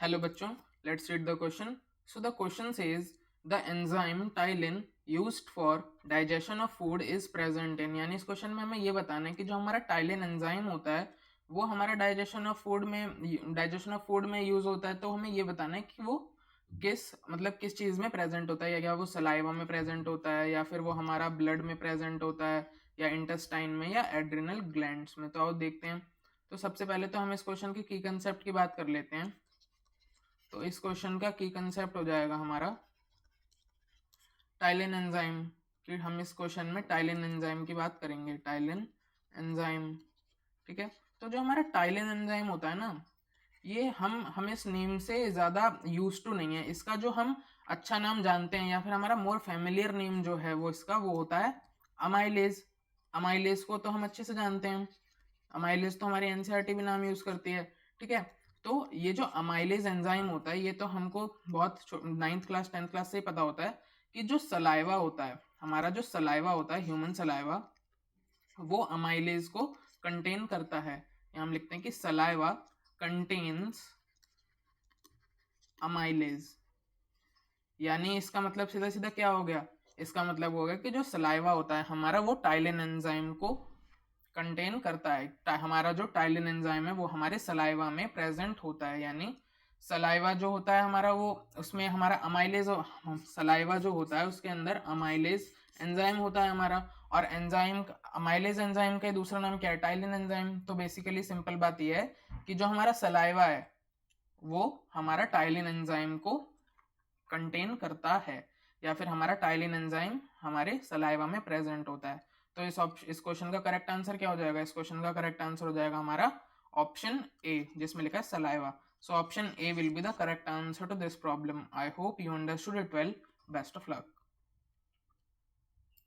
Hello बच्चों, let's read the question. So the question says the enzyme ptyalin used for digestion of food is present in. यानी इस question में हमें ये बताना है कि जो हमारा टाइलिन एंजाइम होता है वो हमारा डाइजेशन ऑफ फूड में यूज होता है. तो हमें ये बताना है कि वो किस चीज में प्रेजेंट होता है, या क्या वो सलाइवा में प्रेजेंट होता है, या फिर वो हमारा ब्लड में प्रेजेंट होता है, या इंटेस्टाइन में, या एड्रिनल ग्लैंड्स में. तो आओ देखते हैं. तो सबसे पहले तो हम इस क्वेश्चन की कंसेप्ट की बात कर लेते हैं. तो इस क्वेश्चन का की कंसेप्ट हो जाएगा हमारा टाइलिन एंजाइम. कि हम इस क्वेश्चन में टाइलिन एंजाइम की बात करेंगे. टाइलिन एंजाइम, ठीक है. तो जो हमारा टाइलिन एंजाइम होता है ना, ये हम इस नेम से ज़्यादा यूज टू नहीं है. इसका जो हम अच्छा नाम जानते हैं, या फिर हमारा मोर फेमिलियर नेम जो है वो इसका वो होता है अमाइलेज. अमाइलेज को तो हम अच्छे से जानते हैं. अमाइलेज तो हमारी एनसीईआरटी भी नाम यूज करती है, ठीक है. तो ये जो अमाइलेज एंजाइम होता है, ये तो हमको बहुत 9th क्लास 10th क्लास से ही पता होता है कि जो सलाइवा होता है, हमारा जो सलाइवा होता है, ह्यूमन सलाइवा, वो अमाइलेज को कंटेन करता है. यहाँ हम लिखते हैं कि सलाइवा कंटेन्स अमाइलेज. यानी इसका मतलब सीधा सीधा क्या हो गया? इसका मतलब हो गया कि जो सलाइवा होता है हमारा, वो टाइलिन एंजाइम को कंटेन करता है. हमारा जो टाइलिन एंजाइम है वो हमारे सलाइवा में प्रेजेंट होता है. यानी सलाइवा जो होता है हमारा, वो उसमें हमारा अमाइलेज, सलाइवा जो होता है उसके अंदर अमाइलेज एंजाइम होता है हमारा. और एंजाइम, अमाइलेज एंजाइम का दूसरा नाम क्या है? Ptyalin enzyme. तो बेसिकली सिंपल बात यह है कि जो हमारा सलाइवा है वो हमारा टाइलिन एंजाइम को कंटेन करता है, या फिर हमारा टाइलिन एंजाइम हमारे सलाइवा में प्रेजेंट होता है. तो इस क्वेश्चन का करेक्ट आंसर क्या हो जाएगा? इस क्वेश्चन का करेक्ट आंसर हो जाएगा हमारा ऑप्शन ए, जिसमें लिखा है saliva. So option A will be the correct answer to this problem. I hope you understood it well. Best of luck.